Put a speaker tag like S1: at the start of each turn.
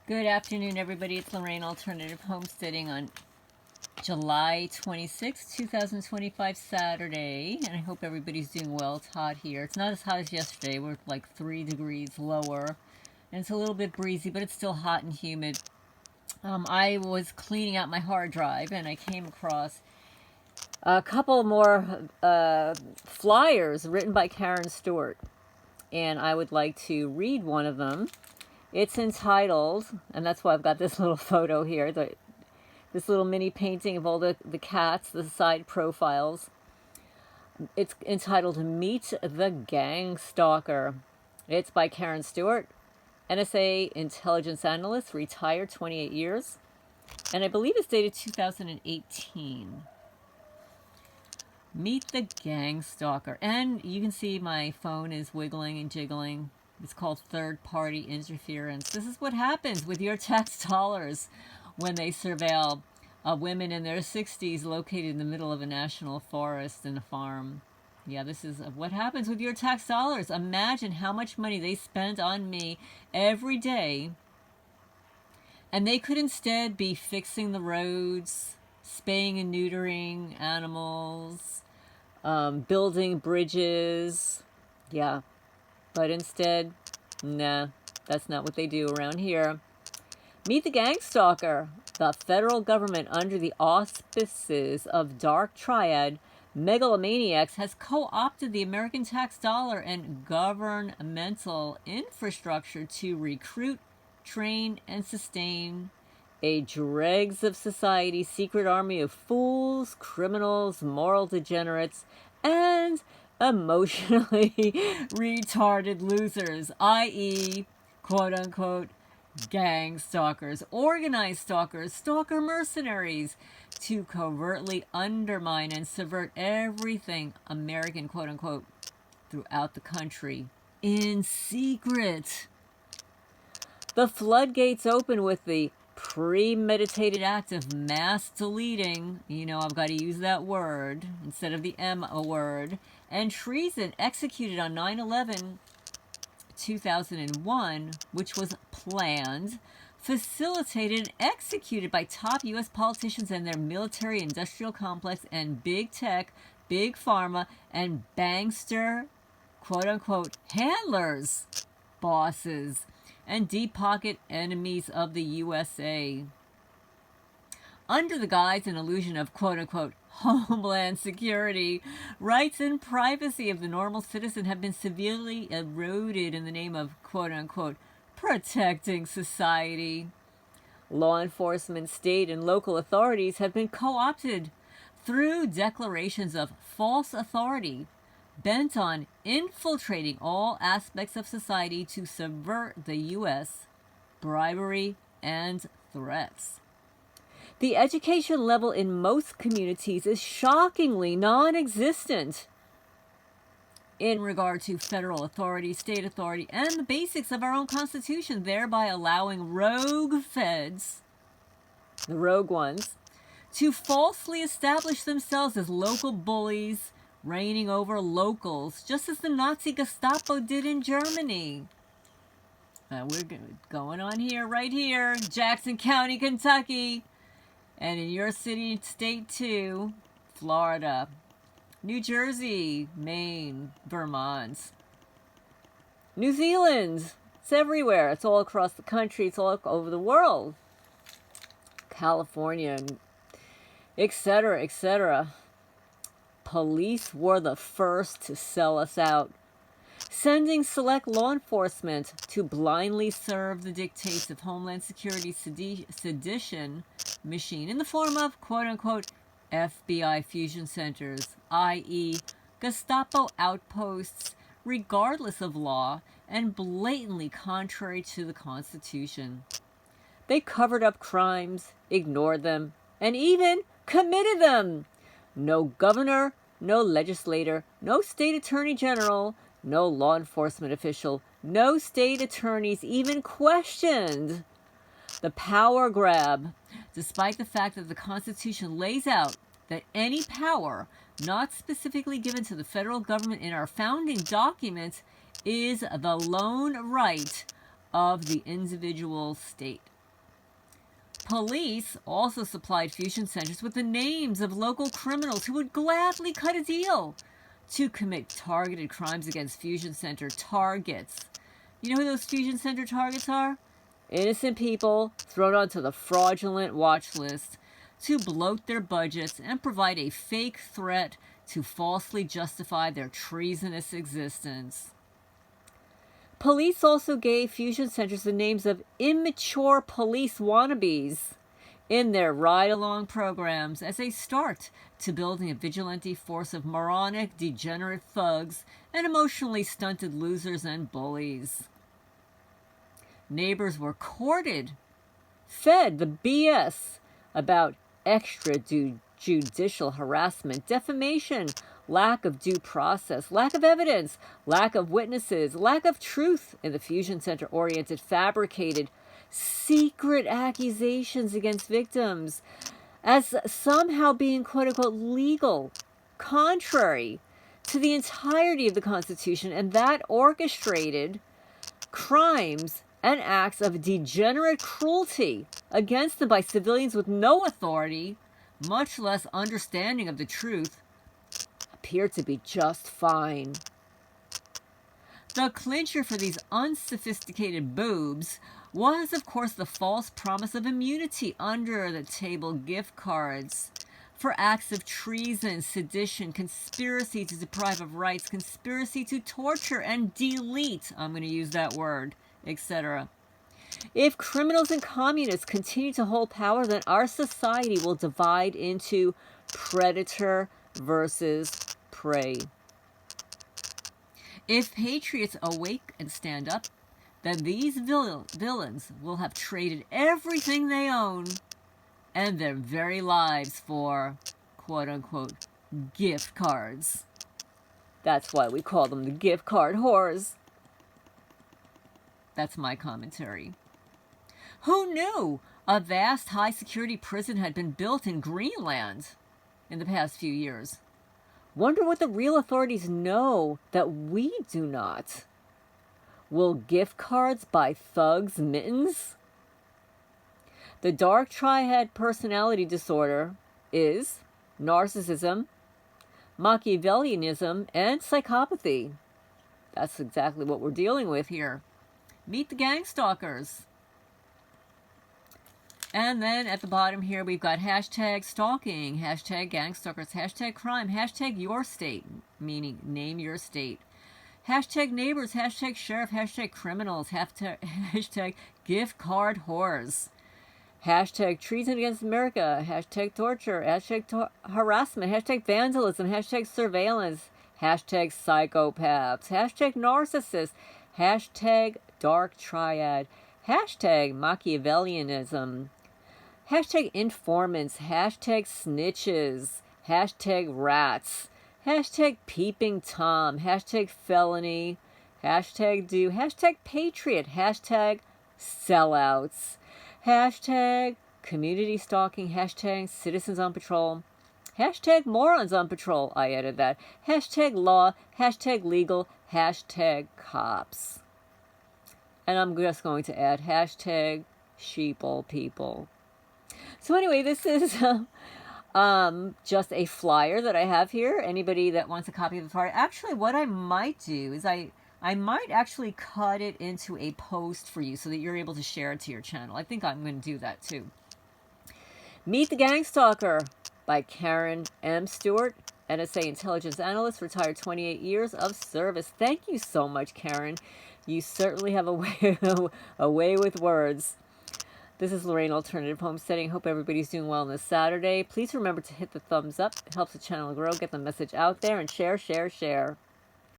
S1: Good afternoon, everybody. It's Lorraine, Alternative Homesteading, on July 26, 2025, Saturday. And I hope everybody's doing well. It's hot here. It's not as hot as yesterday. We're like 3 degrees lower. And it's a little bit breezy, but it's still hot and humid. I was cleaning out my hard drive, and I came across a couple more flyers written by Karen Stewart. And I would like to read one of them. It's entitled, and that's why I've got this little photo here, this little mini painting of all the cats, the side profiles. It's entitled Meet the Gangstalker. It's by Karen Stewart, NSA intelligence analyst, retired, 28 years. And I believe it's dated 2018. Meet the Gangstalker. And you can see my phone is wiggling and jiggling. It's called third-party interference. This is what happens with your tax dollars when they surveil women in their 60s located in the middle of a national forest and a farm. Yeah, this is what happens with your tax dollars. Imagine how much money they spend on me every day, and they could instead be fixing the roads, spaying and neutering animals, building bridges. Yeah. But instead, nah, that's not what they do around here. Meet the Gangstalker. The federal government, under the auspices of Dark Triad, megalomaniacs, has co-opted the American tax dollar and governmental infrastructure to recruit, train, and sustain a dregs-of-society secret army of fools, criminals, moral degenerates, and emotionally retarded losers, i.e., quote-unquote, gang stalkers, organized stalkers, stalker mercenaries, to covertly undermine and subvert everything American, quote-unquote, throughout the country, in secret. The floodgates open with the premeditated act of mass deleting, you know, I've got to use that word instead of the M word, and treason executed on 9/11/2001, which was planned, facilitated, and executed by top U.S. politicians and their military-industrial complex and big tech, big pharma, and Bankster, quote-unquote, handlers, bosses, and deep-pocket enemies of the USA. Under the guise and illusion of, quote-unquote, homeland security, rights and privacy of the normal citizen have been severely eroded in the name of, quote-unquote, protecting society. Law enforcement, state, and local authorities have been co-opted through declarations of false authority, bent on infiltrating all aspects of society to subvert the U.S., bribery, and threats. The education level in most communities is shockingly non-existent in regard to federal authority, state authority, and the basics of our own Constitution, thereby allowing rogue feds, the rogue ones, to falsely establish themselves as local bullies, reigning over locals, just as the Nazi Gestapo did in Germany. We're going on here, right here, Jackson County, Kentucky, and in your city and state too, Florida, New Jersey, Maine, Vermont, New Zealand. It's everywhere. It's all across the country. It's all over the world. California, etc., etc. Police were the first to sell us out, sending select law enforcement to blindly serve the dictates of Homeland Security's sedition machine in the form of, quote-unquote, FBI fusion centers, i.e., Gestapo outposts, regardless of law and blatantly contrary to the Constitution. They covered up crimes, ignored them, and even committed them. No governor, no legislator, no state attorney general, no law enforcement official, no state attorneys even questioned the power grab, despite the fact that the Constitution lays out that any power not specifically given to the federal government in our founding documents is the lone right of the individual state. Police also supplied fusion centers with the names of local criminals who would gladly cut a deal to commit targeted crimes against fusion center targets. You know who those fusion center targets are? Innocent people thrown onto the fraudulent watch list to bloat their budgets and provide a fake threat to falsely justify their treasonous existence. Police also gave fusion centers the names of immature police wannabes in their ride-along programs as a start to building a vigilante force of moronic, degenerate thugs and emotionally stunted losers and bullies. Neighbors were courted, fed the BS about extrajudicial harassment, defamation, lack of due process, lack of evidence, lack of witnesses, lack of truth in the fusion center-oriented, fabricated, secret accusations against victims as somehow being quote-unquote legal, contrary to the entirety of the Constitution, and that orchestrated crimes and acts of degenerate cruelty against them by civilians with no authority, much less understanding of the truth, appear to be just fine. The clincher for these unsophisticated boobs was, of course, the false promise of immunity under the table gift cards for acts of treason, sedition, conspiracy to deprive of rights, conspiracy to torture and delete, I'm going to use that word, etc. If criminals and communists continue to hold power, then our society will divide into predator versus prey. If patriots awake and stand up, then these villains will have traded everything they own and their very lives for, quote-unquote, gift cards. That's why we call them the gift card whores. That's my commentary. Who knew a vast high-security prison had been built in Greenland in the past few years? Wonder what the real authorities know that we do not. Will gift cards buy thugs mittens? The Dark Triad personality disorder is narcissism, Machiavellianism, and psychopathy. That's exactly what we're dealing with here. Meet the gangstalkers. And then at the bottom here, we've got hashtag stalking, hashtag gangstalkers, hashtag crime, hashtag your state, meaning name your state, hashtag neighbors, hashtag sheriff, hashtag criminals, hashtag gift card whores, hashtag treason against America, hashtag torture, hashtag harassment, hashtag vandalism, hashtag surveillance, hashtag psychopaths, hashtag narcissists, hashtag Dark Triad, hashtag Machiavellianism, hashtag informants, hashtag snitches, hashtag rats, hashtag peeping Tom, hashtag felony, hashtag do, hashtag patriot, hashtag sellouts, hashtag community stalking, hashtag citizens on patrol, hashtag morons on patrol, I added that, hashtag law, hashtag legal, hashtag cops. And I'm just going to add hashtag sheeple people. So anyway, this is just a flyer that I have here. Anybody that wants a copy of the flyer. Actually, what I might do is I might actually cut it into a post for you so that you're able to share it to your channel. I think I'm going to do that too. Meet the Gangstalker by Karen M. Stewart, NSA intelligence analyst, retired 28 years of service. Thank you so much, Karen. You certainly have a way with words. This is Lorraine Alternative Homesteading. Hope everybody's doing well on this Saturday. Please remember to hit the thumbs up. It helps the channel grow, get the message out there, and share, share, share.